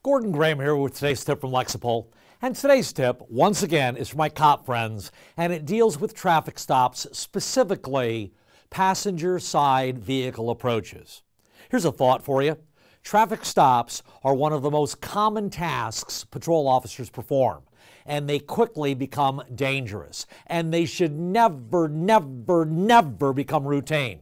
Gordon Graham here with today's tip from Lexipol. And today's tip, once again, is for my cop friends, and it deals with traffic stops, specifically passenger side vehicle approaches. Here's a thought for you. Traffic stops are one of the most common tasks patrol officers perform, and they quickly become dangerous, and they should never become routine.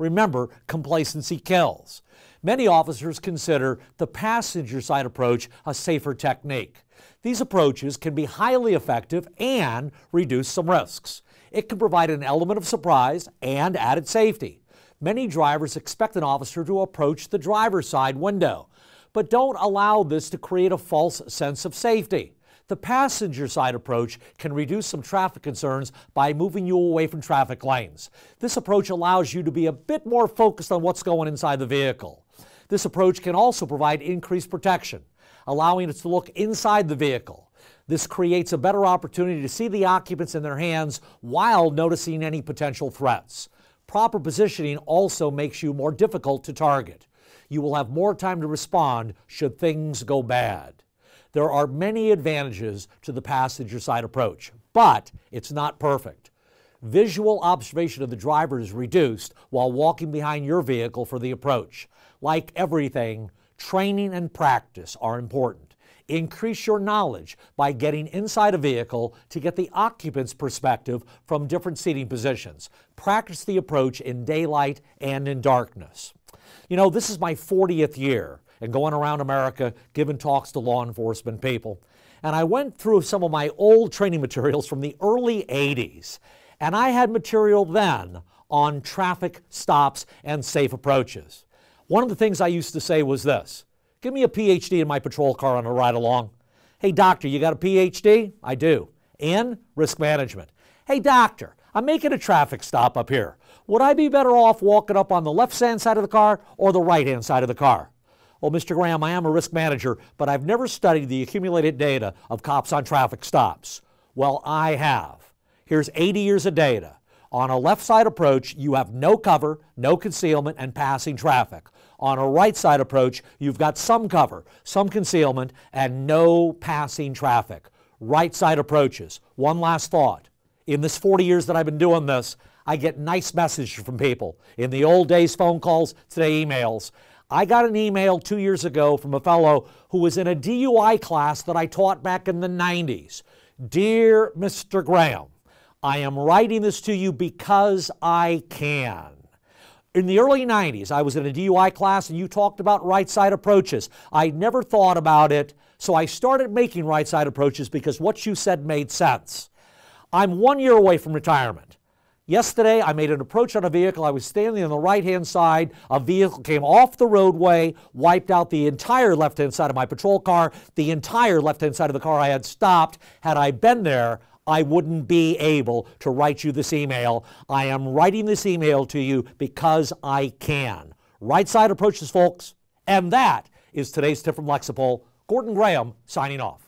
Remember, complacency kills. Many officers consider the passenger side approach a safer technique. These approaches can be highly effective and reduce some risks. It can provide an element of surprise and added safety. Many drivers expect an officer to approach the driver's side window, but don't allow this to create a false sense of safety. The passenger side approach can reduce some traffic concerns by moving you away from traffic lanes. This approach allows you to be a bit more focused on what's going inside the vehicle. This approach can also provide increased protection, allowing us to look inside the vehicle. This creates a better opportunity to see the occupants in their hands while noticing any potential threats. Proper positioning also makes you more difficult to target. You will have more time to respond should things go bad. There are many advantages to the passenger side approach, but it's not perfect. Visual observation of the driver is reduced while walking behind your vehicle for the approach. Like everything, training and practice are important. Increase your knowledge by getting inside a vehicle to get the occupant's perspective from different seating positions. Practice the approach in daylight and in darkness. You know, this is my 40th year and going around America giving talks to law enforcement people. And I went through some of my old training materials from the early 80s. And I had material then on traffic stops and safe approaches. One of the things I used to say was this: give me a PhD in my patrol car on a ride along. Hey doctor, you got a PhD? I do. In risk management. Hey doctor, I'm making a traffic stop up here. Would I be better off walking up on the left-hand side of the car or the right-hand side of the car? Well, Mr. Graham, I am a risk manager, but I've never studied the accumulated data of cops on traffic stops. Well, I have. Here's 80 years of data. On a left side approach, you have no cover, no concealment, and passing traffic. On a right side approach, you've got some cover, some concealment, and no passing traffic. Right side approaches. One last thought. In this 40 years that I've been doing this, I get nice messages from people. In the old days, phone calls, today emails. I got an email 2 years ago from a fellow who was in a DUI class that I taught back in the 90s. Dear Mr. Graham, I am writing this to you because I can. In the early 90s, I was in a DUI class and you talked about right side approaches. I never thought about it, so I started making right side approaches because what you said made sense. I'm 1 year away from retirement. Yesterday, I made an approach on a vehicle. I was standing on the right-hand side. A vehicle came off the roadway, wiped out the entire left-hand side of my patrol car. The entire left-hand side of the car I had stopped. Had I been there, I wouldn't be able to write you this email. I am writing this email to you because I can. Right side approaches, folks. And that is today's tip from Lexipol. Gordon Graham signing off.